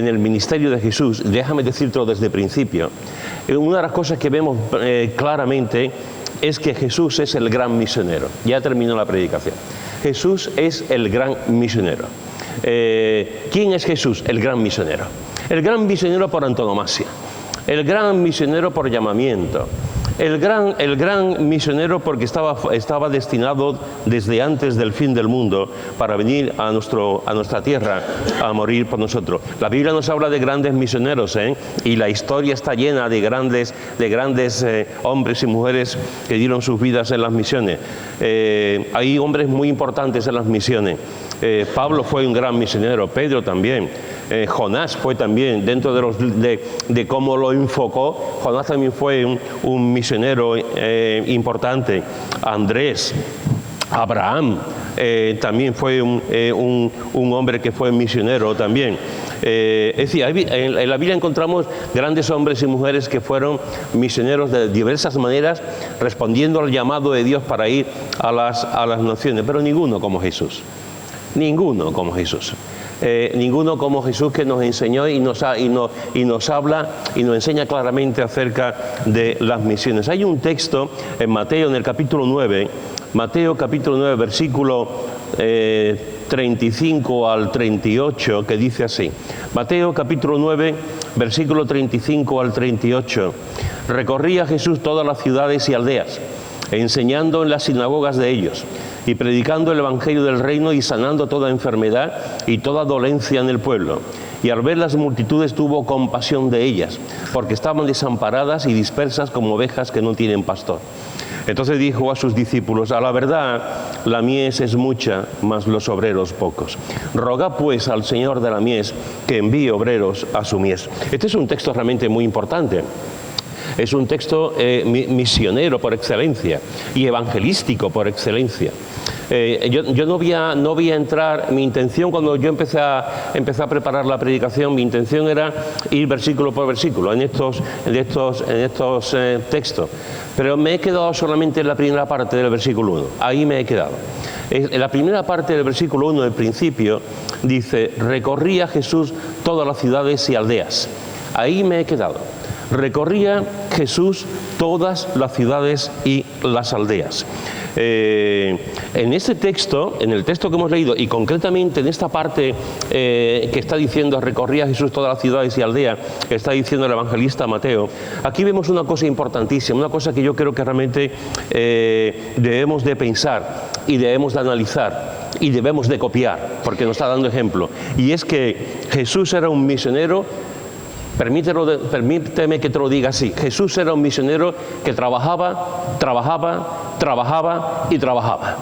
En el ministerio de Jesús, déjame decírtelo desde el principio, una de las cosas que vemos claramente es que Jesús es el gran misionero. Ya terminó la predicación. Jesús es el gran misionero. ¿Quién es Jesús? El gran misionero. El gran misionero por antonomasia. El gran misionero por llamamiento. El gran misionero porque estaba destinado desde antes del fin del mundo para venir a nuestra tierra a morir por nosotros. La Biblia nos habla de grandes misioneros, y la historia está llena de grandes hombres y mujeres que dieron sus vidas en las misiones. Hay hombres muy importantes en las misiones. Pablo fue un gran misionero, Pedro también. Jonás fue también, dentro de cómo lo enfocó, Jonás también fue un misionero importante. Andrés, Abraham también fue un hombre que fue misionero también. Es decir, en la Biblia encontramos grandes hombres y mujeres que fueron misioneros de diversas maneras, respondiendo al llamado de Dios para ir a las naciones, pero ninguno como Jesús. Ninguno como Jesús. Ninguno como Jesús, que nos enseñó y nos habla y nos enseña claramente acerca de las misiones. Hay un texto en Mateo, en el capítulo 9, Mateo capítulo 9, versículo 35 al 38, que dice así. Mateo capítulo 9, versículo 35 al 38. Recorría Jesús todas las ciudades y aldeas, enseñando en las sinagogas de ellos, y predicando el evangelio del reino y sanando toda enfermedad y toda dolencia en el pueblo. Y al ver las multitudes tuvo compasión de ellas, porque estaban desamparadas y dispersas como ovejas que no tienen pastor. Entonces dijo a sus discípulos: a la verdad, la mies es mucha, mas los obreros pocos. Rogad pues al Señor de la mies que envíe obreros a su mies. Este es un texto realmente muy importante. Es un texto misionero por excelencia y evangelístico por excelencia. Yo no voy a entrar. Mi intención, cuando yo empecé a preparar la predicación, mi intención era ir versículo por versículo en estos textos, pero me he quedado solamente en la primera parte del versículo 1. Ahí me he quedado. En la primera parte del versículo 1 del principio dice: recorría Jesús todas las ciudades y aldeas. Ahí me he quedado. Recorría Jesús todas las ciudades y las aldeas. En este texto, en el texto que hemos leído, y concretamente en esta parte que está diciendo recorría Jesús todas las ciudades y aldeas, que está diciendo el evangelista Mateo, aquí vemos una cosa importantísima, una cosa que yo creo que realmente debemos de pensar y debemos de analizar y debemos de copiar, porque nos está dando ejemplo, y es que Jesús era un misionero. Permíteme que te lo diga así. Jesús era un misionero que trabajaba y trabajaba.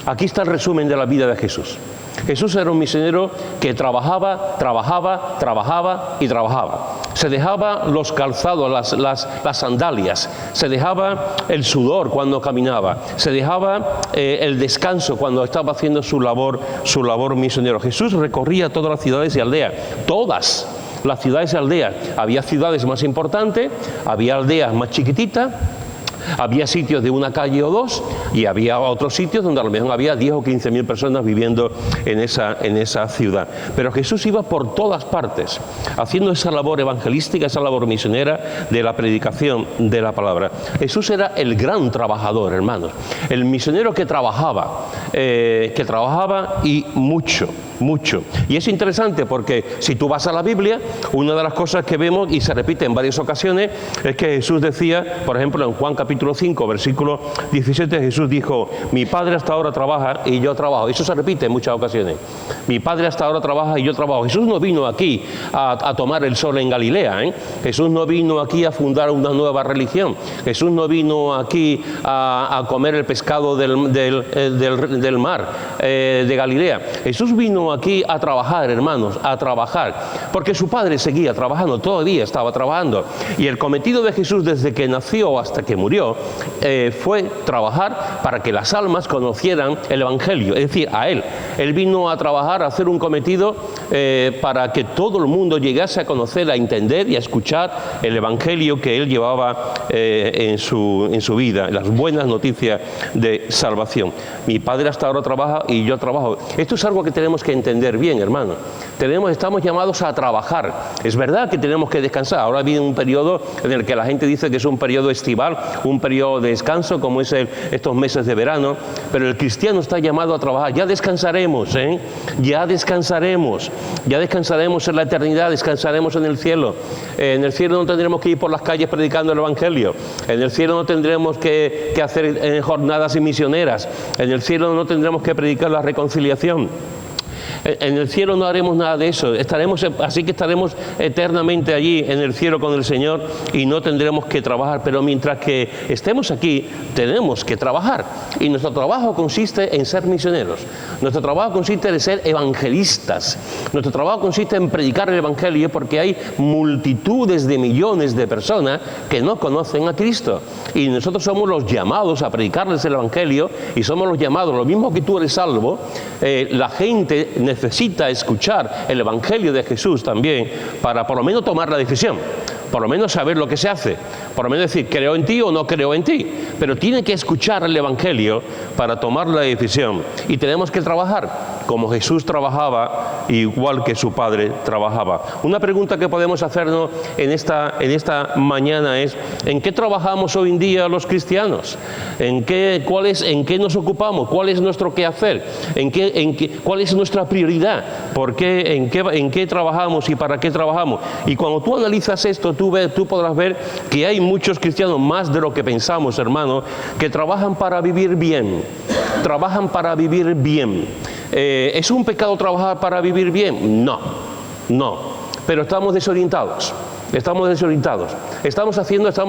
Aquí está el resumen de la vida de Jesús. Jesús era un misionero que trabajaba y trabajaba. Se dejaba los calzados, las sandalias, se dejaba el sudor cuando caminaba, se dejaba el descanso cuando estaba haciendo su labor misionero. Jesús recorría todas las ciudades y aldeas, todas las ciudades y aldeas. Había ciudades más importantes, había aldeas más chiquititas, había sitios de una calle o dos, y había otros sitios donde a lo mejor había 10 o 15.000 personas viviendo en esa ciudad. Pero Jesús iba por todas partes, haciendo esa labor evangelística, esa labor misionera de la predicación de la palabra. Jesús era el gran trabajador, hermanos. El misionero que trabajaba y mucho. Y es interesante porque si tú vas a la Biblia, una de las cosas que vemos y se repite en varias ocasiones es que Jesús decía, por ejemplo, en Juan capítulo 5, versículo 17, Jesús dijo: mi Padre hasta ahora trabaja y yo trabajo. Eso se repite en muchas ocasiones. Mi Padre hasta ahora trabaja y yo trabajo. Jesús no vino aquí a tomar el sol en Galilea, Jesús no vino aquí a fundar una nueva religión. Jesús no vino aquí a comer el pescado del mar de Galilea. Jesús vino aquí a trabajar, hermanos, a trabajar, porque su Padre seguía trabajando, todavía estaba trabajando, y el cometido de Jesús desde que nació hasta que murió fue trabajar para que las almas conocieran el Evangelio, es decir, a Él. Él vino a trabajar, a hacer un cometido para que todo el mundo llegase a conocer, a entender y a escuchar el Evangelio que Él llevaba en su vida, las buenas noticias de salvación. Mi Padre hasta ahora trabaja y yo trabajo. Esto es algo que tenemos que entender bien, hermano. Estamos llamados a trabajar. Es verdad que tenemos que descansar. Ahora viene un periodo en el que la gente dice que es un periodo estival, un periodo de descanso, como es estos meses de verano, pero el cristiano está llamado a trabajar. Ya descansaremos, ya descansaremos en la eternidad, descansaremos en el cielo. En el cielo no tendremos que ir por las calles predicando el Evangelio. En el cielo no tendremos que hacer jornadas misioneras. En el cielo no tendremos que predicar la reconciliación. En el cielo no haremos nada de eso, así que estaremos eternamente allí en el cielo con el Señor y no tendremos que trabajar, pero mientras que estemos aquí tenemos que trabajar, y nuestro trabajo consiste en ser misioneros, nuestro trabajo consiste en ser evangelistas, nuestro trabajo consiste en predicar el Evangelio, porque hay multitudes de millones de personas que no conocen a Cristo, y nosotros somos los llamados a predicarles el Evangelio, y somos los llamados, lo mismo que tú eres salvo, la gente necesita escuchar el Evangelio de Jesús también para por lo menos tomar la decisión, por lo menos saber lo que se hace, por lo menos decir creo en ti o no creo en ti, pero tiene que escuchar el Evangelio para tomar la decisión, y tenemos que trabajar como Jesús trabajaba, igual que su Padre trabajaba. Una pregunta que podemos hacernos en esta mañana es: ¿en qué trabajamos hoy en día los cristianos? ¿En qué nos ocupamos? ¿Cuál es nuestro quehacer? ¿Cuál es nuestra prioridad? ¿En qué trabajamos y para qué trabajamos? Y cuando tú analizas esto, tú podrás ver que hay muchos cristianos, más de lo que pensamos, hermano, que trabajan para vivir bien. Trabajan para vivir bien. ¿Es un pecado trabajar para vivir bien? No, pero estamos desorientados. Estamos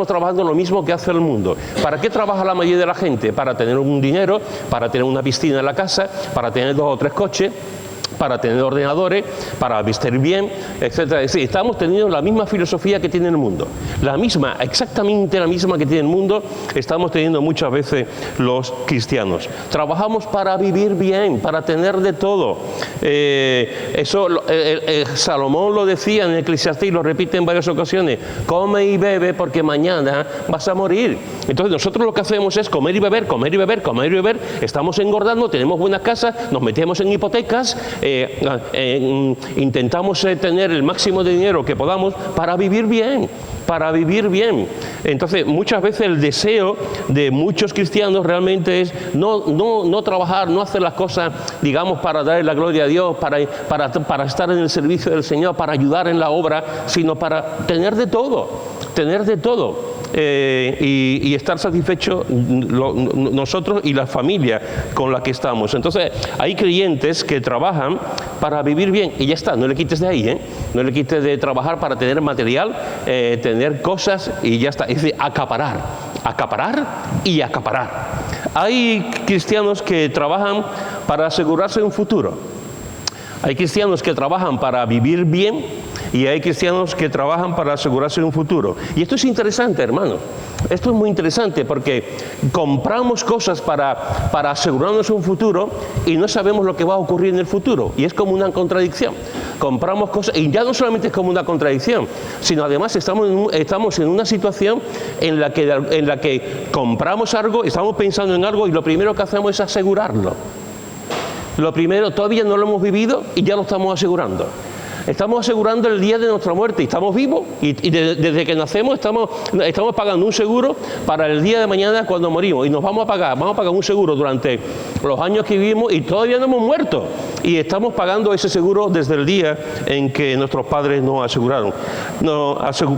trabajando lo mismo que hace el mundo. ¿Para qué trabaja la mayoría de la gente? Para tener un dinero, para tener una piscina en la casa, para tener 2 o 3 coches, para tener ordenadores, para vestir bien, etcétera. Sí, estamos teniendo la misma filosofía que tiene el mundo. Exactamente la misma que tiene el mundo, estamos teniendo muchas veces los cristianos. Trabajamos para vivir bien, para tener de todo. Salomón lo decía en Eclesiastés, lo repite en varias ocasiones: come y bebe porque mañana vas a morir. Entonces nosotros lo que hacemos es comer y beber, comer y beber, comer y beber. Estamos engordando, tenemos buenas casas, nos metemos en hipotecas, intentamos tener el máximo de dinero que podamos para vivir bien. Entonces, muchas veces el deseo de muchos cristianos realmente es no trabajar, no hacer las cosas, digamos, para darle la gloria a Dios, para estar en el servicio del Señor, para ayudar en la obra, sino para tener de todo. Y estar satisfechos nosotros y la familia con la que estamos. Entonces hay creyentes que trabajan para vivir bien, y ya está, no le quites de ahí, no le quites de trabajar para tener material, tener cosas, y ya está. Es decir, acaparar y acaparar. Hay cristianos que trabajan para asegurarse un futuro. Hay cristianos que trabajan para vivir bien, y hay cristianos que trabajan para asegurarse un futuro. Y esto es interesante, hermano. Esto es muy interesante, porque compramos cosas para asegurarnos un futuro y no sabemos lo que va a ocurrir en el futuro. Y es como una contradicción. Compramos cosas, y ya no solamente es como una contradicción, sino además estamos en una situación en la que compramos algo, estamos pensando en algo, y lo primero que hacemos es asegurarlo. Lo primero, todavía no lo hemos vivido y ya lo estamos asegurando. Estamos asegurando el día de nuestra muerte, y estamos vivos, y desde que nacemos estamos pagando un seguro para el día de mañana cuando morimos, y vamos a pagar un seguro durante los años que vivimos, y todavía no hemos muerto, y estamos pagando ese seguro desde el día en que nuestros padres nos aseguraron.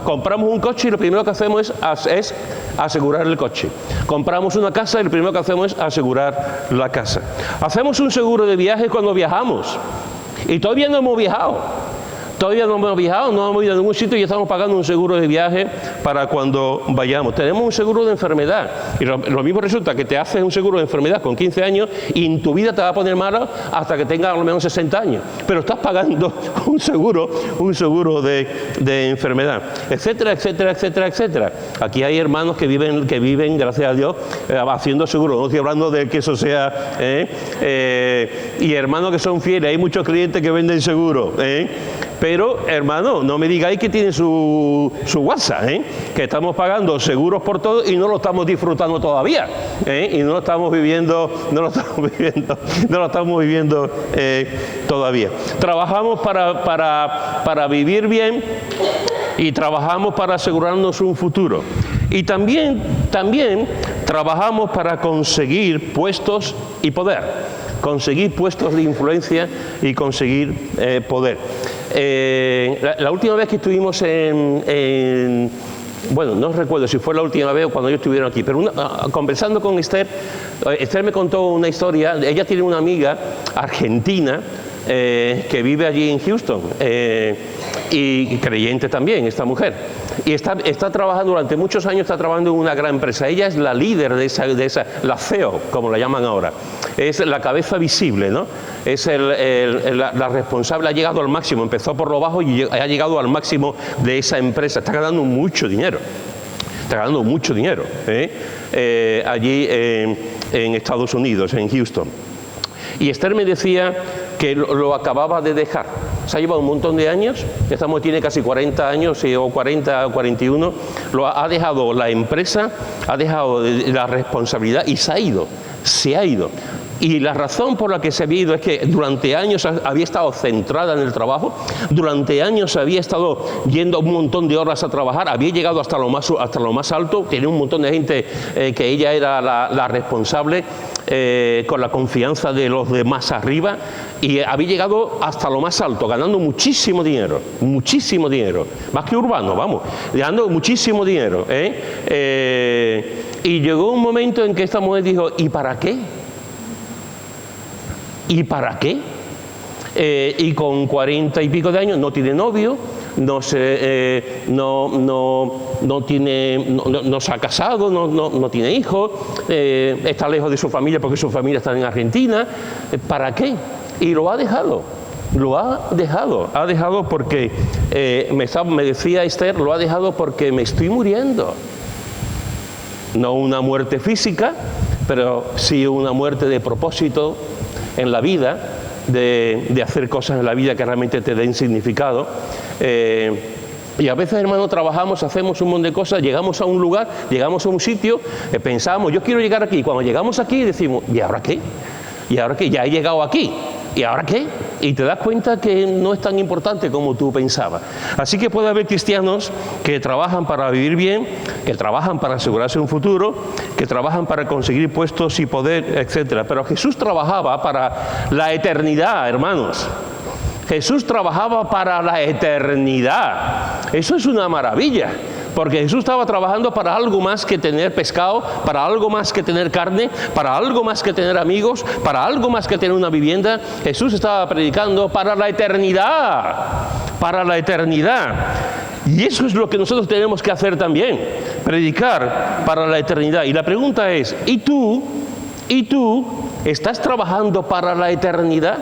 Compramos un coche y lo primero que hacemos es asegurar el coche. Compramos una casa y lo primero que hacemos es asegurar la casa. Hacemos un seguro de viaje cuando viajamos, y todavía no hemos viajado. No hemos ido a ningún sitio y estamos pagando un seguro de viaje para cuando vayamos. Tenemos un seguro de enfermedad, y lo mismo resulta que te haces un seguro de enfermedad con 15 años y en tu vida te va a poner malo hasta que tengas a lo menos 60 años. Pero estás pagando un seguro de enfermedad, etcétera, etcétera, etcétera, etcétera. Aquí hay hermanos que viven, gracias a Dios, haciendo seguro. No estoy hablando de que eso sea... y hermanos que son fieles. Hay muchos clientes que venden seguro, Pero, hermano, no me digáis que tiene su WhatsApp, que estamos pagando seguros por todo y no lo estamos disfrutando todavía, y no lo estamos viviendo, todavía. Trabajamos para vivir bien y trabajamos para asegurarnos un futuro. Y también trabajamos para conseguir puestos y poder, conseguir puestos de influencia y conseguir poder. La última vez que estuvimos bueno, no recuerdo si fue la última vez o cuando ellos estuvieron aquí, pero conversando con Esther, Esther me contó una historia. Ella tiene una amiga argentina que vive allí en Houston, y creyente también, esta mujer. Y está trabajando, durante muchos años está trabajando en una gran empresa. Ella es la líder de esa, la CEO, como la llaman ahora. Es la cabeza visible, ¿no? Es la responsable, ha llegado al máximo, empezó por lo bajo y ha llegado al máximo de esa empresa. Está ganando mucho dinero. Allí en Estados Unidos, en Houston. Y Esther me decía que lo acababa de dejar. Se ha llevado un montón de años, tiene casi 40 años, o 40 o 41, ha dejado la empresa, ha dejado la responsabilidad y se ha ido. Y la razón por la que se había ido es que durante años había estado centrada en el trabajo, durante años había estado yendo un montón de horas a trabajar, había llegado hasta lo más alto, tenía un montón de gente que ella era la responsable, con la confianza de los demás arriba, y había llegado hasta lo más alto, ganando muchísimo dinero, más que Urbano, vamos, ganando muchísimo dinero. Y llegó un momento en que esta mujer dijo, ¿y para qué? ¿Y para qué? Y con 40 y pico de años no tiene novio, no se ha casado, no tiene hijos, está lejos de su familia porque su familia está en Argentina. ¿Para qué? Y lo ha dejado. Ha dejado porque, me decía Esther, lo ha dejado porque me estoy muriendo. No una muerte física, pero sí una muerte de propósito en la vida, de hacer cosas en la vida que realmente te den significado. Y a veces, hermano, trabajamos, hacemos un montón de cosas, llegamos a un lugar, llegamos a un sitio, pensamos, yo quiero llegar aquí. Cuando llegamos aquí decimos, ¿y ahora qué? ¿Y ahora qué? Ya he llegado aquí. ¿Y ahora qué? Y te das cuenta que no es tan importante como tú pensabas. Así que puede haber cristianos que trabajan para vivir bien, que trabajan para asegurarse un futuro, que trabajan para conseguir puestos y poder, etc. Pero Jesús trabajaba para la eternidad, hermanos. Jesús trabajaba para la eternidad. Eso es una maravilla. Porque Jesús estaba trabajando para algo más que tener pescado, para algo más que tener carne, para algo más que tener amigos, para algo más que tener una vivienda. Jesús estaba predicando para la eternidad, para la eternidad. Y eso es lo que nosotros tenemos que hacer también, predicar para la eternidad. Y la pregunta es, ¿y tú estás trabajando para la eternidad?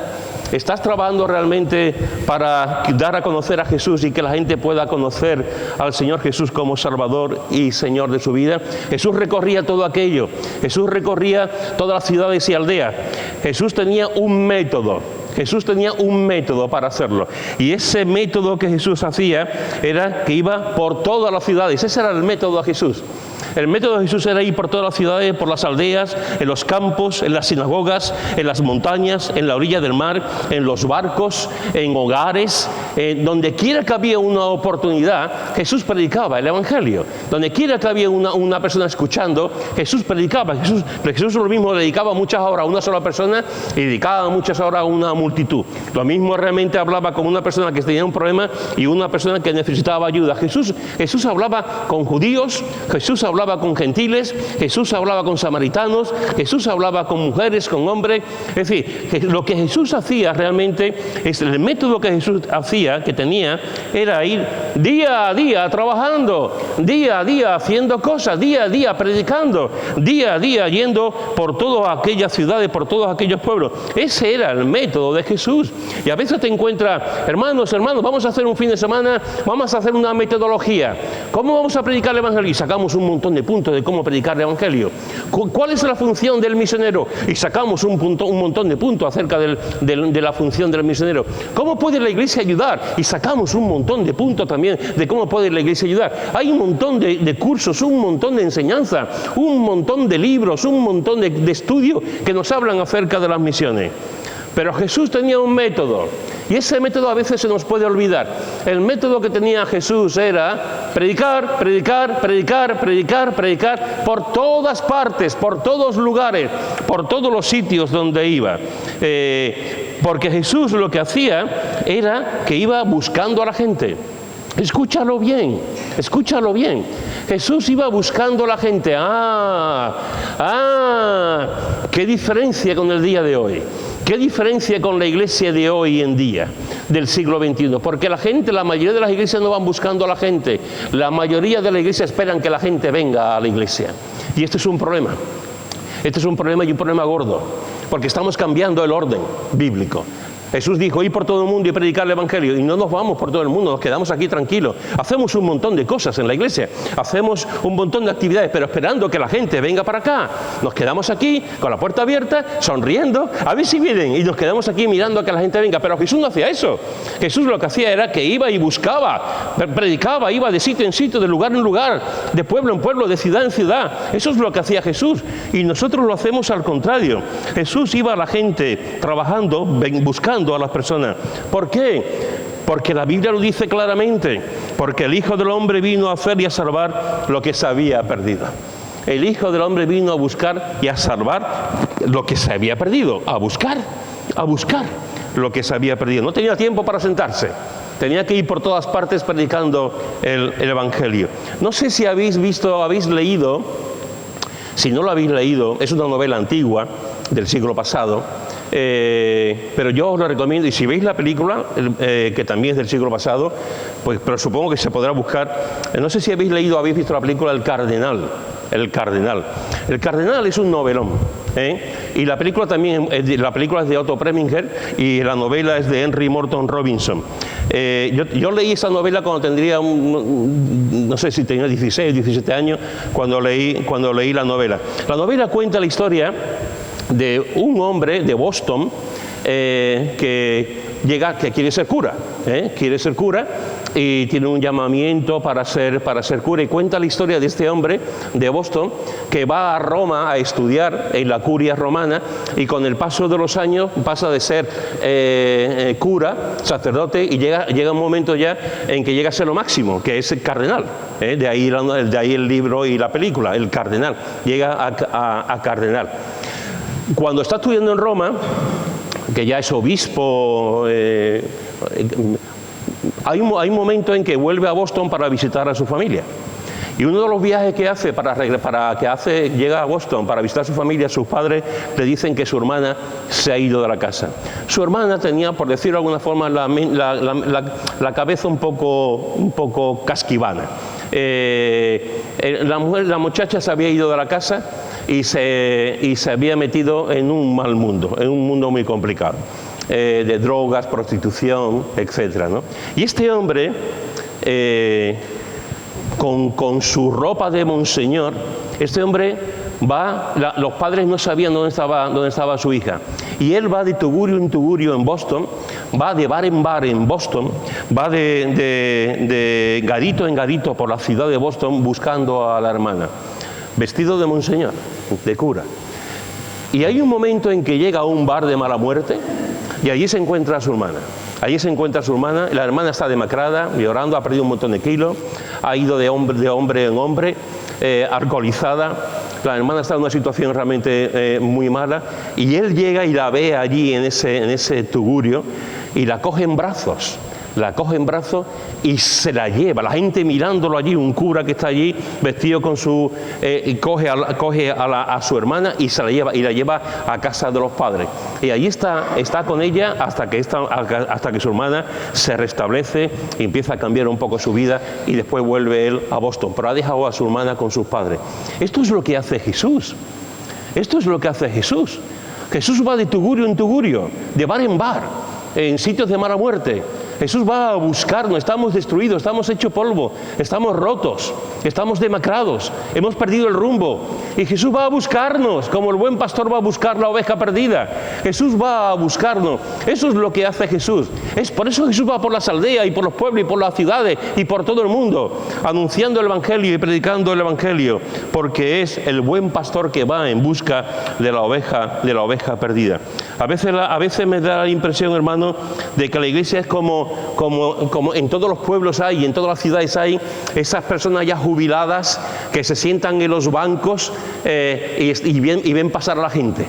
¿Estás trabajando realmente para dar a conocer a Jesús y que la gente pueda conocer al Señor Jesús como Salvador y Señor de su vida? Jesús recorría todo aquello. Jesús recorría todas las ciudades y aldeas. Jesús tenía un método. Jesús tenía un método para hacerlo. Y ese método que Jesús hacía era que iba por todas las ciudades. Ese era el método de Jesús. El método de Jesús era ir por todas las ciudades, por las aldeas, en los campos, en las sinagogas, en las montañas, en la orilla del mar, en los barcos, en hogares, donde quiera que había una oportunidad, Jesús predicaba el Evangelio. Donde quiera que había una persona escuchando, Jesús predicaba. Jesús lo mismo dedicaba muchas horas a una sola persona y dedicaba muchas horas a una multitud. Lo mismo realmente hablaba con una persona que tenía un problema y una persona que necesitaba ayuda. Jesús hablaba con judíos, Jesús hablaba con gentiles, Jesús hablaba con samaritanos, Jesús hablaba con mujeres, con hombres. Es decir, lo que Jesús hacía realmente, es el método que Jesús hacía, que tenía, era ir día a día trabajando, día a día haciendo cosas, día a día predicando, día a día yendo por todas aquellas ciudades, por todos aquellos pueblos. Ese era el método de Jesús. Y a veces te encuentras, hermanos, vamos a hacer un fin de semana, vamos a hacer una metodología. ¿Cómo vamos a predicar el Evangelio? Y sacamos un montón de puntos de cómo predicar el Evangelio. ¿Cuál es la función del misionero? Y sacamos un montón de puntos acerca de la función del misionero. ¿Cómo puede la iglesia ayudar ayudar. Y sacamos un montón de puntos también de cómo puede la iglesia ayudar. Hay un montón de cursos, un montón de enseñanza, un montón de libros, un montón de estudios que nos hablan acerca de las misiones. Pero Jesús tenía un método, y ese método a veces se nos puede olvidar. El método que tenía Jesús era predicar, predicar, predicar, predicar, predicar por todas partes, por todos lugares, por todos los sitios donde iba. Porque Jesús lo que hacía era que iba buscando a la gente. Escúchalo bien, escúchalo bien. Jesús iba buscando a la gente. ¡Qué diferencia con el día de hoy! ¿Qué diferencia con la iglesia de hoy en día, del siglo XXI? Porque la mayoría de las iglesias no van buscando a la gente. La mayoría de las iglesias esperan que la gente venga a la iglesia. Y este es un problema. Este es un problema y un problema gordo. Porque estamos cambiando el orden bíblico. Jesús dijo, ir por todo el mundo y predicar el Evangelio. Y no nos vamos por todo el mundo, nos quedamos aquí tranquilos. Hacemos un montón de cosas en la iglesia. Hacemos un montón de actividades, pero esperando que la gente venga para acá. Nos quedamos aquí con la puerta abierta, sonriendo, a ver si vienen. Y nos quedamos aquí mirando a que la gente venga. Pero Jesús no hacía eso. Jesús lo que hacía era que iba y buscaba, predicaba, iba de sitio en sitio, de lugar en lugar, de pueblo en pueblo, de ciudad en ciudad. Eso es lo que hacía Jesús. Y nosotros lo hacemos al contrario. Jesús iba a la gente trabajando, buscando a las personas. ¿Por qué? Porque la Biblia lo dice claramente, porque el Hijo del Hombre vino a hacer y a salvar lo que se había perdido. El Hijo del Hombre vino a buscar y a salvar lo que se había perdido, a buscar lo que se había perdido. No tenía tiempo para sentarse, tenía que ir por todas partes predicando el Evangelio. No sé si habéis leído, si no lo habéis leído, es una novela antigua del siglo pasado, pero yo os lo recomiendo, y si veis la película, que también es del siglo pasado, pues, pero supongo que se podrá buscar. No sé si habéis visto la película El Cardenal. El Cardenal es un novelón, y la película también, la película es de Otto Preminger y la novela es de Henry Morton Robinson. Yo leí esa novela cuando tendría no sé si tenía 16 o 17 años cuando leí la novela. La novela cuenta la historia de un hombre de Boston que quiere ser cura, y tiene un llamamiento para ser cura, y cuenta la historia de este hombre de Boston que va a Roma a estudiar en la curia romana, y con el paso de los años pasa de ser cura, sacerdote, y llega un momento ya en que llega a ser lo máximo, que es el cardenal. De ahí el libro y la película, El Cardenal. Llega a cardenal. Cuando está estudiando en Roma, que ya es obispo, hay un momento en que vuelve a Boston para visitar a su familia. Y uno de los viajes que hace llega a Boston para visitar a su familia, sus padres le dicen que su hermana se ha ido de la casa. Su hermana tenía, por decirlo de alguna forma, la cabeza un poco casquivana. La muchacha se había ido de la casa y se había metido en un mal mundo, en un mundo muy complicado, de drogas, prostitución, etcétera, ¿no? Y este hombre, con su ropa de monseñor, este hombre los padres no sabían dónde estaba su hija, y él va de tugurio en tugurio en Boston, va de bar en bar en Boston, va de garito en garito por la ciudad de Boston buscando a la hermana, vestido de monseñor, de cura. Y hay un momento en que llega a un bar de mala muerte y allí se encuentra a su hermana. La hermana está demacrada, llorando, ha perdido un montón de kilos, ha ido de hombre en hombre, alcoholizada. La hermana está en una situación realmente muy mala, y él llega y la ve allí en ese tugurio y la coge en brazos. Y se la lleva, la gente mirándolo allí, un cura que está allí vestido con su... coge a su hermana y se la lleva a casa de los padres. Y allí está con ella hasta que su hermana se restablece y empieza a cambiar un poco su vida, y después vuelve él a Boston. Pero ha dejado a su hermana con sus padres. Esto es lo que hace Jesús. Jesús va de tugurio en tugurio, de bar en bar, en sitios de mala muerte, Jesús va a buscarnos. Estamos destruidos, estamos hechos polvo, estamos rotos, estamos demacrados, hemos perdido el rumbo. Y Jesús va a buscarnos, como el buen pastor va a buscar la oveja perdida. Jesús va a buscarnos. Eso es lo que hace Jesús. Es por eso Jesús va por las aldeas y por los pueblos y por las ciudades y por todo el mundo, anunciando el Evangelio y predicando el Evangelio, porque es el buen pastor que va en busca de la oveja perdida. A veces me da la impresión, hermano, de que la iglesia es como en todos los pueblos hay, en todas las ciudades hay, esas personas ya jubiladas que se sientan en los bancos y ven pasar a la gente.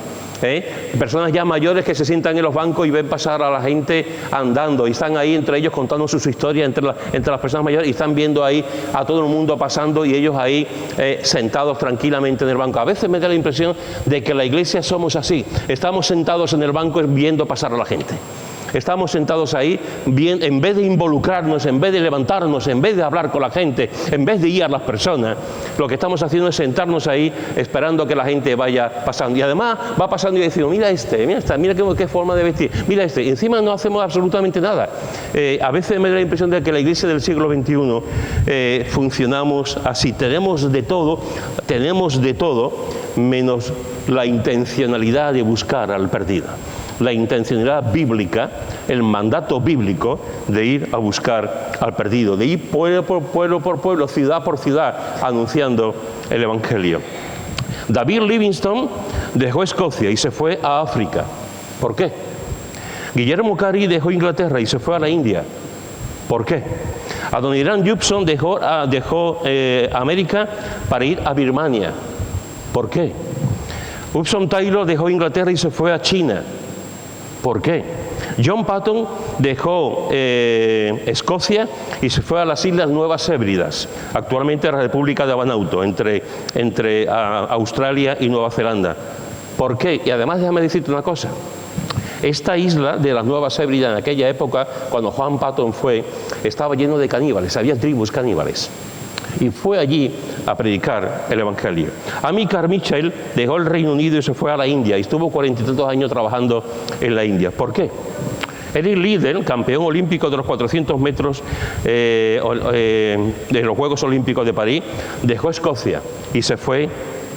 Personas ya mayores que se sientan en los bancos y ven pasar a la gente andando y están ahí entre ellos contando sus historias entre las personas mayores y están viendo ahí a todo el mundo pasando y ellos ahí sentados tranquilamente en el banco. A veces me da la impresión de que la iglesia somos así, estamos sentados en el banco viendo pasar a la gente. Estamos sentados ahí, en vez de involucrarnos, en vez de levantarnos, en vez de hablar con la gente, en vez de guiar a las personas, lo que estamos haciendo es sentarnos ahí esperando que la gente vaya pasando. Y además va pasando y decimos, mira qué forma de vestir, mira este. Y encima no hacemos absolutamente nada. A veces me da la impresión de que la iglesia del siglo XXI funcionamos así. Tenemos de todo, menos la intencionalidad de buscar al perdido. La intencionalidad bíblica, el mandato bíblico de ir a buscar al perdido, de ir pueblo por pueblo, ciudad por ciudad, anunciando el Evangelio. David Livingstone dejó Escocia y se fue a África. ¿Por qué? Guillermo Carey dejó Inglaterra y se fue a la India. ¿Por qué? Adoniram Judson dejó América para ir a Birmania. ¿Por qué? Hudson Taylor dejó Inglaterra y se fue a China. ¿Por qué? John Patton dejó Escocia y se fue a las Islas Nuevas Hébridas, actualmente la República de Vanuatu, entre Australia y Nueva Zelanda. ¿Por qué? Y además déjame decirte una cosa. Esta isla de las Nuevas Hébridas en aquella época, cuando John Patton fue, estaba lleno de caníbales, había tribus caníbales. Y fue allí a predicar el Evangelio. Amilcar Mitchell dejó el Reino Unido y se fue a la India y estuvo 40 y tantos años trabajando en la India. ¿Por qué? Eric Liddell, campeón olímpico de los 400 metros de los Juegos Olímpicos de París, dejó Escocia y se fue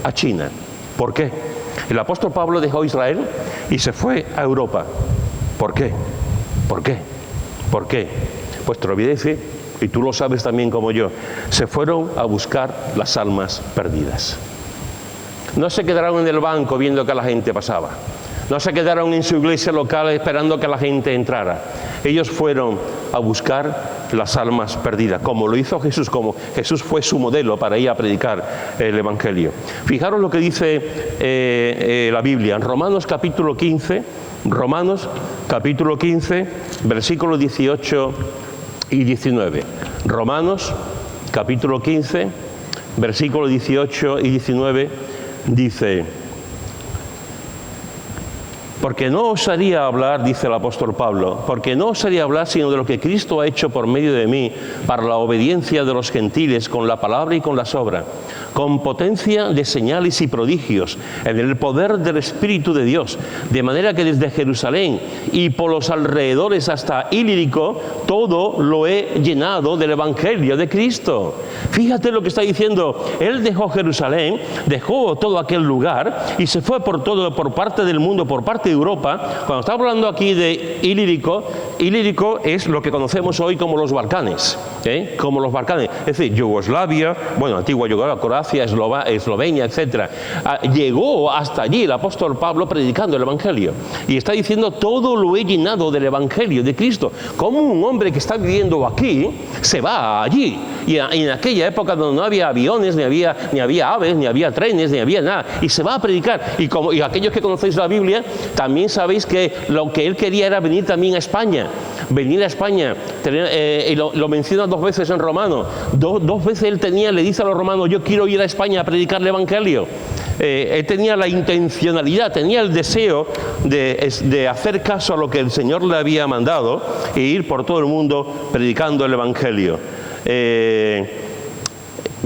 a China. ¿Por qué? El apóstol Pablo dejó Israel y se fue a Europa. ¿Por qué? ¿Por qué? ¿Por qué? Pues te lo voy a decir. Y tú lo sabes también como yo, se fueron a buscar las almas perdidas. No se quedaron en el banco viendo que la gente pasaba. No se quedaron en su iglesia local esperando que la gente entrara. Ellos fueron a buscar las almas perdidas, como lo hizo Jesús, como Jesús fue su modelo para ir a predicar el Evangelio. Fijaros lo que dice la Biblia, en Romanos capítulo 15, versículos 18 y 19. Romanos capítulo 15, versículos 18 y 19 dice: porque no osaría hablar, dice el apóstol Pablo, porque no osaría hablar sino de lo que Cristo ha hecho por medio de mí para la obediencia de los gentiles con la palabra y con las obras, con potencia de señales y prodigios, en el poder del Espíritu de Dios, de manera que desde Jerusalén y por los alrededores hasta Ilírico, todo lo he llenado del Evangelio de Cristo. Fíjate lo que está diciendo. Él dejó Jerusalén, dejó todo aquel lugar y se fue por parte del mundo, por parte de Europa. Cuando está hablando aquí de Ilírico es lo que conocemos hoy como los Balcanes, como los Balcanes, es decir, Yugoslavia, antigua Yugoslavia, Croacia, Eslovenia, etc. Llegó hasta allí el apóstol Pablo predicando el Evangelio y está diciendo: todo lo he llenado del Evangelio de Cristo. Como un hombre que está viviendo aquí se va allí, y en aquella época donde no había aviones, ni había aves, ni había trenes, ni había nada, y se va a predicar. Y aquellos que conocéis la Biblia también sabéis que lo que él quería era venir también a España. Y lo menciona 2 veces en Romanos. Dos veces le dice a los romanos: yo quiero ir a España a predicar el Evangelio. Él tenía la intencionalidad, tenía el deseo de hacer caso a lo que el Señor le había mandado e ir por todo el mundo predicando el Evangelio.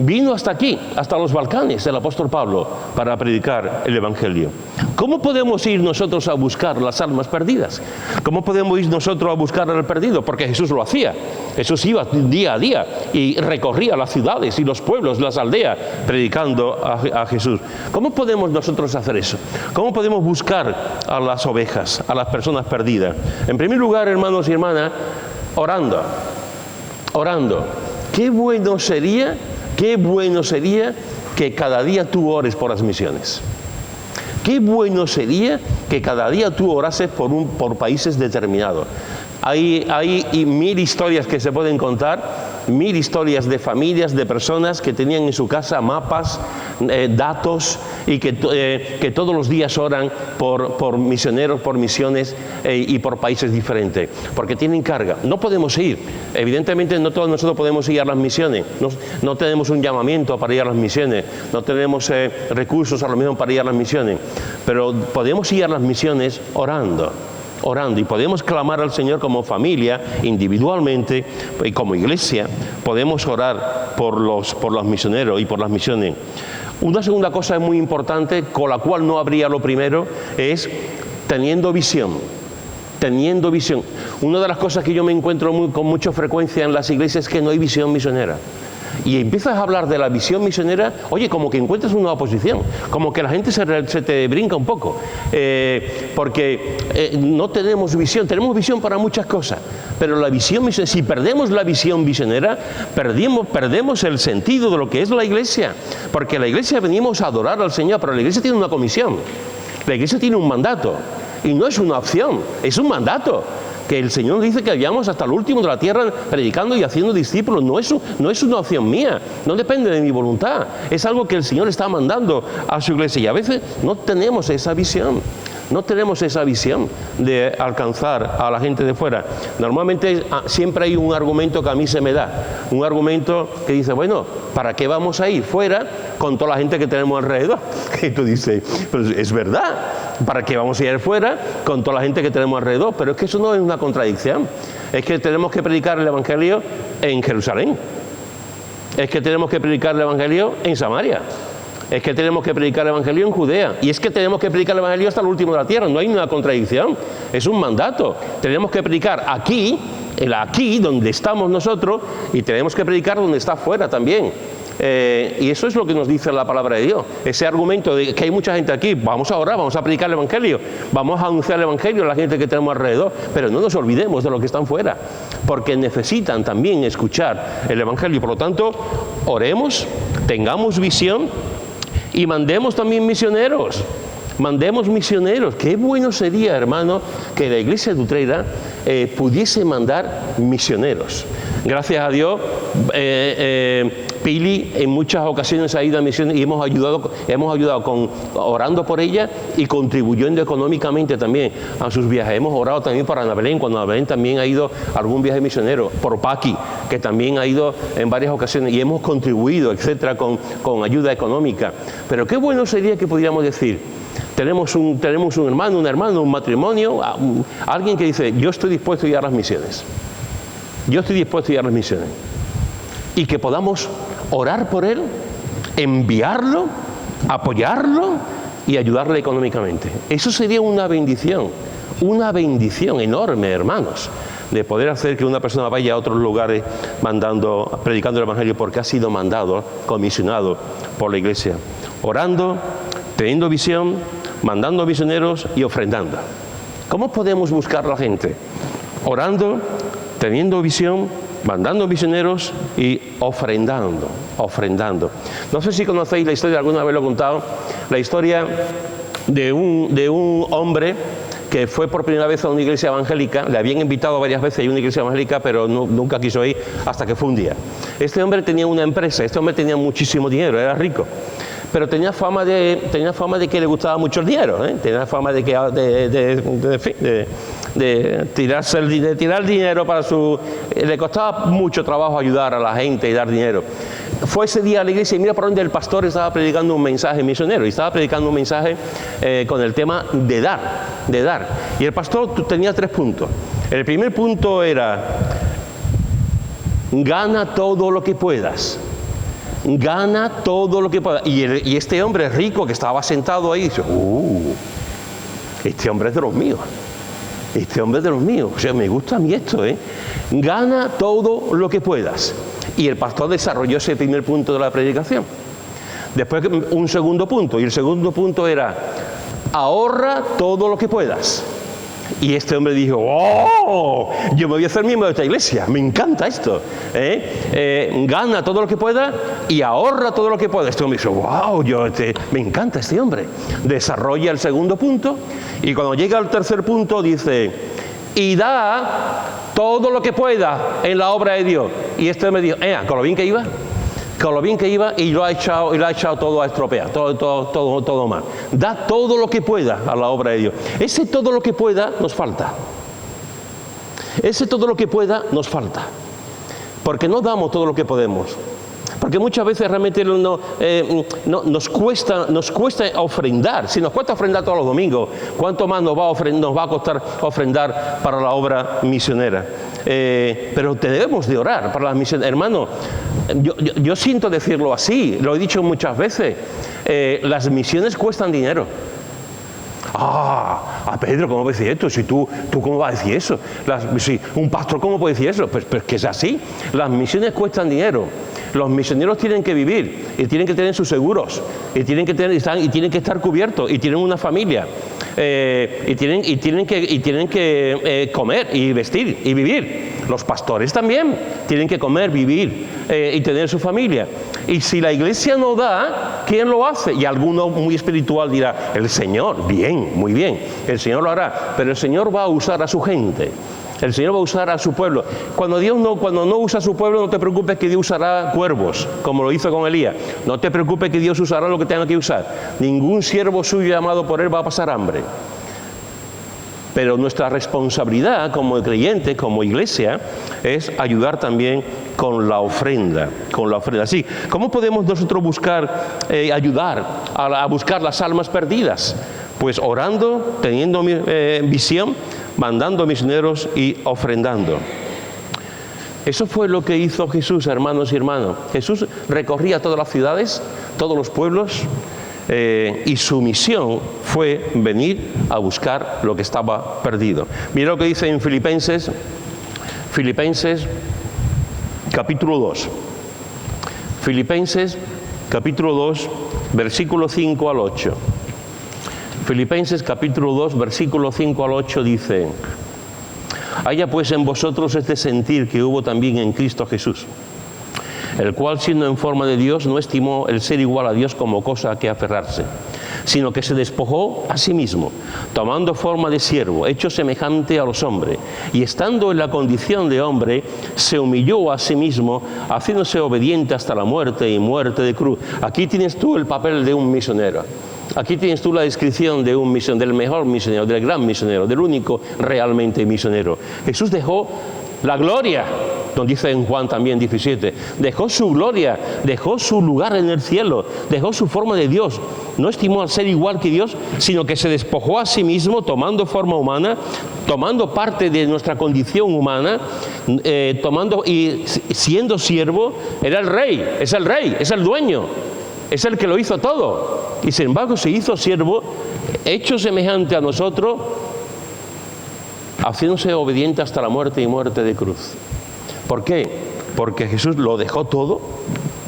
Vino hasta aquí, hasta los Balcanes, el apóstol Pablo, para predicar el Evangelio. ¿Cómo podemos ir nosotros a buscar las almas perdidas? ¿Cómo podemos ir nosotros a buscar al perdido? Porque Jesús lo hacía. Jesús iba día a día y recorría las ciudades y los pueblos, las aldeas, predicando a Jesús. ¿Cómo podemos nosotros hacer eso? ¿Cómo podemos buscar a las ovejas, a las personas perdidas? En primer lugar, hermanos y hermanas, orando. Orando. Qué bueno sería que cada día tú ores por las misiones. Qué bueno sería que cada día tú orases por países determinados. Hay 1000 historias que se pueden contar, 1000 historias de familias, de personas que tenían en su casa mapas, datos, y que todos los días oran por misioneros, por misiones y por países diferentes, porque tienen carga. No podemos ir, evidentemente no todos nosotros podemos ir a las misiones, no tenemos un llamamiento para ir a las misiones, no tenemos recursos a lo mejor para ir a las misiones, pero podemos ir a las misiones orando, y podemos clamar al Señor como familia, individualmente, y como iglesia, podemos orar por los misioneros y por las misiones. Una segunda cosa muy importante, con la cual no habría lo primero, es teniendo visión. Teniendo visión. Una de las cosas que yo me encuentro con mucha frecuencia en las iglesias es que no hay visión misionera. Y empiezas a hablar de la visión misionera, oye, como que encuentras una oposición, como que la gente se te brinca un poco, porque no tenemos visión para muchas cosas, pero la visión misionera, si perdemos la visión misionera, perdemos el sentido de lo que es la iglesia, porque la iglesia venimos a adorar al Señor, pero la iglesia tiene una comisión, la iglesia tiene un mandato, y no es una opción, es un mandato. Que el Señor dice que vayamos hasta el último de la tierra predicando y haciendo discípulos. No es una opción mía, no depende de mi voluntad. Es algo que el Señor está mandando a su iglesia. Y a veces no tenemos esa visión. No tenemos esa visión de alcanzar a la gente de fuera. Normalmente siempre hay un argumento que a mí se me da. Un argumento que dice, bueno, ¿para qué vamos a ir fuera con toda la gente que tenemos alrededor? Y tú dices, pues es verdad, ¿para qué vamos a ir fuera con toda la gente que tenemos alrededor? Pero es que eso no es una contradicción. Es que tenemos que predicar el Evangelio en Jerusalén. Es que tenemos que predicar el Evangelio en Samaria. Es que tenemos que predicar el Evangelio en Judea. Y es que tenemos que predicar el Evangelio hasta el último de la tierra. No hay una contradicción. Es un mandato. Tenemos que predicar aquí donde estamos nosotros, y tenemos que predicar donde está afuera también. Y eso es lo que nos dice la palabra de Dios. Ese argumento de que hay mucha gente aquí, vamos a orar, vamos a predicar el Evangelio, vamos a anunciar el Evangelio a la gente que tenemos alrededor, pero no nos olvidemos de los que están fuera, porque necesitan también escuchar el Evangelio. Por lo tanto, oremos, tengamos visión y mandemos también misioneros. Mandemos misioneros. Qué bueno sería, hermano, que la iglesia de Utrera pudiese mandar misioneros. Gracias a Dios, Pili en muchas ocasiones ha ido a misiones y hemos ayudado orando por ella y contribuyendo económicamente también a sus viajes. Hemos orado también por Ana Belén, cuando Ana Belén también ha ido a algún viaje misionero, por Paqui, que también ha ido en varias ocasiones, y hemos contribuido, etcétera, con ayuda económica. Pero qué bueno sería que pudiéramos decir, tenemos un hermano, una hermana, un matrimonio, alguien que dice, yo estoy dispuesto a ir a las misiones. Yo estoy dispuesto a ir a las misiones. Y que podamos orar por él, enviarlo, apoyarlo y ayudarle económicamente. Eso sería una bendición enorme, hermanos, de poder hacer que una persona vaya a otros lugares predicando el Evangelio porque ha sido mandado, comisionado por la iglesia. Orando, teniendo visión, mandando misioneros y ofrendando. ¿Cómo podemos buscar a la gente? Orando, teniendo visión, mandando misioneros y ofrendando. No sé si conocéis la historia, alguna vez lo he contado, la historia de un hombre que fue por primera vez a una iglesia evangélica. Le habían invitado varias veces a una iglesia evangélica, pero nunca quiso ir hasta que fue un día. Este hombre tenía una empresa, este hombre tenía muchísimo dinero, era rico. Pero tenía fama de que le gustaba mucho el dinero, ¿eh? Tenía fama de tirar dinero para su... Le costaba mucho trabajo ayudar a la gente y dar dinero. Fue ese día a la iglesia y mira por donde el pastor estaba predicando un mensaje misionero. Y estaba predicando un mensaje con el tema de dar. Y el pastor tenía 3 puntos. El primer punto era, gana todo lo que puedas. Gana todo lo que pueda. Y este hombre rico que estaba sentado ahí dice, este hombre es de los míos. Este hombre es de los míos. O sea, me gusta a mí esto, ¿eh? Gana todo lo que puedas. Y el pastor desarrolló ese primer punto de la predicación. Después un segundo punto. Y el segundo punto era, ahorra todo lo que puedas. Y este hombre dijo, ¡oh! Yo me voy a hacer miembro de esta iglesia, me encanta esto. Gana todo lo que pueda y ahorra todo lo que pueda. Este hombre dijo, ¡wow! Me encanta este hombre. Desarrolla el segundo punto y cuando llega al tercer punto dice, y da todo lo que pueda en la obra de Dios. Y este hombre dijo, con lo bien que iba. Con lo bien que iba y lo ha echado todo a estropear, todo mal. Da todo lo que pueda a la obra de Dios. Ese todo lo que pueda nos falta. Ese todo lo que pueda nos falta. Porque no damos todo lo que podemos. Porque muchas veces realmente nos cuesta ofrendar. Si nos cuesta ofrendar todos los domingos, ¿cuánto más nos va a costar ofrendar para la obra misionera? Pero debemos de orar para las misiones. Hermano, yo siento decirlo así, lo he dicho muchas veces, las misiones cuestan dinero. Pedro, ¿cómo puedes decir esto? Si tú ¿cómo vas a decir eso? Un pastor, ¿cómo puede decir eso? Pues que es así. Las misiones cuestan dinero. Los misioneros tienen que vivir y tienen que tener sus seguros y tienen que estar cubiertos y tienen una familia y tienen que comer y vestir y vivir. Los pastores también tienen que comer, vivir y tener su familia. Y si la iglesia no da, ¿quién lo hace? Y alguno muy espiritual dirá, el Señor. Bien, muy bien, el Señor lo hará, pero el Señor va a usar a su gente. El Señor va a usar a su pueblo. Cuando no usa a su pueblo, no te preocupes que Dios usará cuervos, como lo hizo con Elías. No te preocupes que Dios usará lo que tenga que usar. Ningún siervo suyo llamado por Él va a pasar hambre. Pero nuestra responsabilidad como creyentes, como iglesia, es ayudar también con la ofrenda. Sí, ¿cómo podemos nosotros ayudar a buscar las almas perdidas? Pues orando, teniendo visión, mandando misioneros y ofrendando. Eso fue lo que hizo Jesús, hermanos y hermanas. Jesús recorría todas las ciudades, todos los pueblos, y su misión fue venir a buscar lo que estaba perdido. Mira lo que dice en Filipenses capítulo 2. Filipenses capítulo 2, versículo 5 al 8. Filipenses capítulo 2, versículo 5 al 8 dice: haya pues en vosotros este sentir que hubo también en Cristo Jesús, el cual siendo en forma de Dios no estimó el ser igual a Dios como cosa a que aferrarse, sino que se despojó a sí mismo, tomando forma de siervo, hecho semejante a los hombres, y estando en la condición de hombre, se humilló a sí mismo, haciéndose obediente hasta la muerte y muerte de cruz. Aquí tienes tú el papel de un misionero. Aquí tienes tú la descripción de un misionero, del mejor misionero, del gran misionero, del único realmente misionero. Jesús dejó la gloria, nos dice en Juan también 17, dejó su gloria, dejó su lugar en el cielo, dejó su forma de Dios. No estimó al ser igual que Dios, sino que se despojó a sí mismo, tomando forma humana, tomando parte de nuestra condición humana, y siendo siervo. Era el rey, es el dueño, es el que lo hizo todo. Y sin embargo se hizo siervo, hecho semejante a nosotros, haciéndose obediente hasta la muerte y muerte de cruz. ¿Por qué? Porque Jesús lo dejó todo,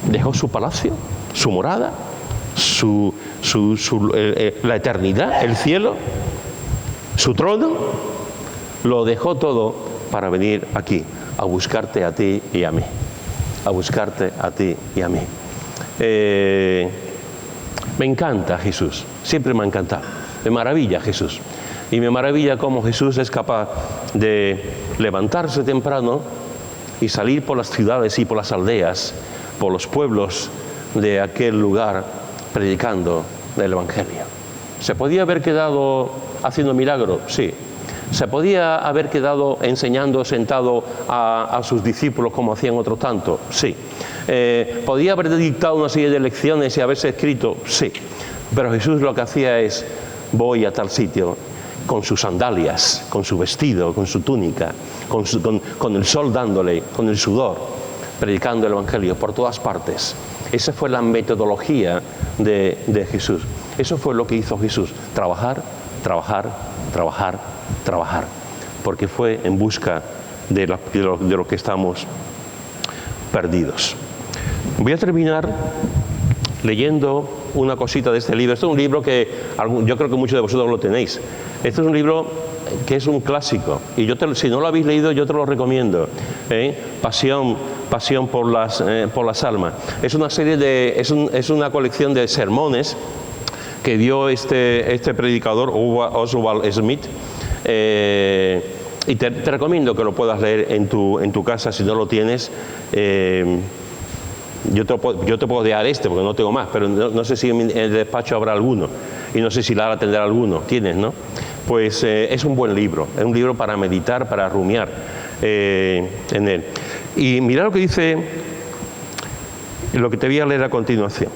dejó su palacio, su morada, la eternidad, el cielo, su trono, lo dejó todo para venir aquí, a buscarte a ti y a mí, a buscarte a ti y a mí. Me encanta Jesús, siempre me ha encantado, me maravilla Jesús. Y me maravilla cómo Jesús es capaz de levantarse temprano y salir por las ciudades y por las aldeas, por los pueblos de aquel lugar, predicando el Evangelio. ¿Se podía haber quedado haciendo milagros? Sí. ¿Se podía haber quedado enseñando sentado a sus discípulos como hacían otros tantos? Sí. ¿Podía haber dictado una serie de lecciones y haberse escrito? Sí. Pero Jesús lo que hacía es: voy a tal sitio, con sus sandalias, con su vestido, con su túnica, con el sol dándole, con el sudor, predicando el Evangelio por todas partes. Esa fue la metodología de Jesús. Eso fue lo que hizo Jesús, trabajar, trabajar, trabajar, trabajar, porque fue en busca de lo que estamos perdidos. Voy a terminar leyendo una cosita de este libro. Este es un libro que yo creo que muchos de vosotros lo tenéis. Este es un libro que es un clásico, y si no lo habéis leído, yo te lo recomiendo. Pasión por las almas. Es una serie es una colección de sermones que dio este predicador, Oswald Smith, y te recomiendo que lo puedas leer en tu casa. Si no lo tienes, yo te puedo dar porque no tengo más, pero no sé si en el despacho habrá alguno, y no sé si Lara tendrá alguno. Tienes, ¿no? Pues es un buen libro, es un libro para meditar, para rumiar en él. Y mira lo que dice, lo que te voy a leer a continuación.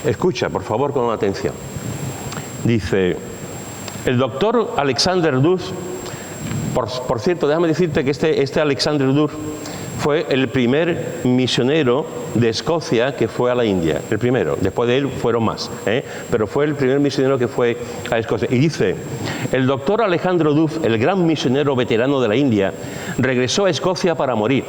Escucha, por favor, con atención. Dice: el doctor Alexander Duff, por cierto, déjame decirte que este Alexander Duff fue el primer misionero de Escocia que fue a la India, el primero. Después de él fueron más, pero fue el primer misionero que fue a Escocia. Y dice: el doctor Alejandro Duff, el gran misionero veterano de la India, regresó a Escocia para morir.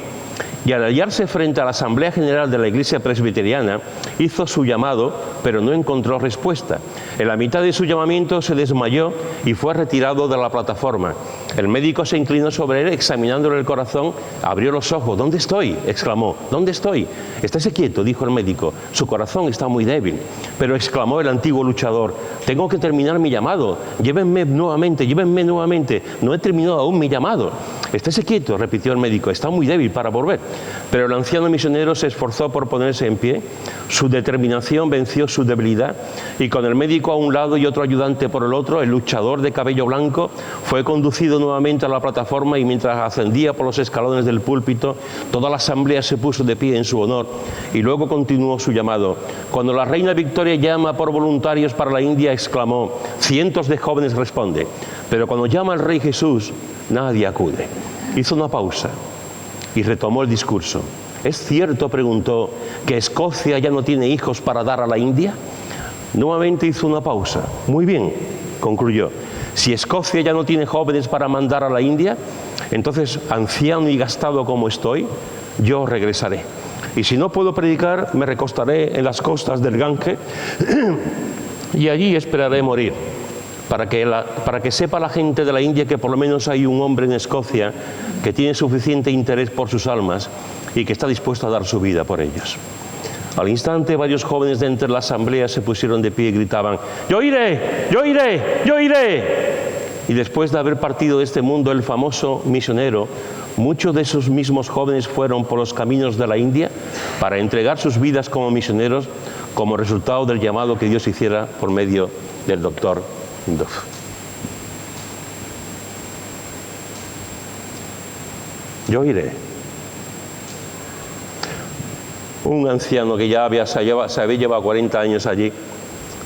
Y al hallarse frente a la Asamblea General de la Iglesia Presbiteriana, hizo su llamado, pero no encontró respuesta. En la mitad de su llamamiento se desmayó y fue retirado de la plataforma. El médico se inclinó sobre él, examinándole el corazón, abrió los ojos. ¿Dónde estoy?, exclamó. ¿Dónde estoy? Estése quieto, dijo el médico. Su corazón está muy débil. Pero exclamó el antiguo luchador: tengo que terminar mi llamado. Llévenme nuevamente, llévenme nuevamente. No he terminado aún mi llamado. Estése quieto, repitió el médico. Está muy débil para volver. Pero el anciano misionero se esforzó por ponerse en pie. Su determinación venció su debilidad, y con el médico a un lado y otro ayudante por el otro, el luchador de cabello blanco fue conducido nuevamente a la plataforma, y mientras ascendía por los escalones del púlpito, toda la asamblea se puso de pie en su honor, y luego continuó su llamado. Cuando la reina Victoria llama por voluntarios para la India, exclamó: cientos de jóvenes responden. Pero cuando llama al Rey Jesús, nadie acude. Hizo una pausa y retomó el discurso. ¿Es cierto, preguntó, que Escocia ya no tiene hijos para dar a la India? Nuevamente hizo una pausa. Muy bien, concluyó. Si Escocia ya no tiene jóvenes para mandar a la India, entonces, anciano y gastado como estoy, yo regresaré. Y si no puedo predicar, me recostaré en las costas del Gange y allí esperaré morir, para que sepa la gente de la India que por lo menos hay un hombre en Escocia que tiene suficiente interés por sus almas y que está dispuesto a dar su vida por ellos. Al instante, varios jóvenes de entre la asamblea se pusieron de pie y gritaban: ¡yo iré! ¡yo iré! ¡yo iré! Y después de haber partido de este mundo el famoso misionero, muchos de esos mismos jóvenes fueron por los caminos de la India para entregar sus vidas como misioneros, como resultado del llamado que Dios hiciera por medio del doctor Duff. Yo iré. Un anciano que ya se había llevado 40 años allí,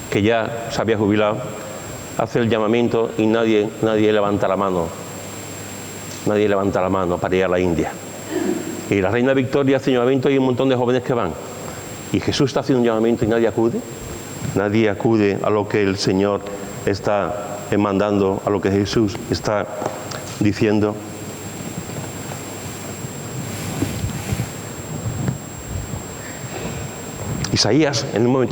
que ya se había jubilado, hace el llamamiento y nadie levanta la mano. Nadie levanta la mano para ir a la India. Y la reina Victoria hace un llamamiento y hay un montón de jóvenes que van. Y Jesús está haciendo un llamamiento y nadie acude. Nadie acude a lo que el Señor está mandando, a lo que Jesús está diciendo. Isaías, en un momento.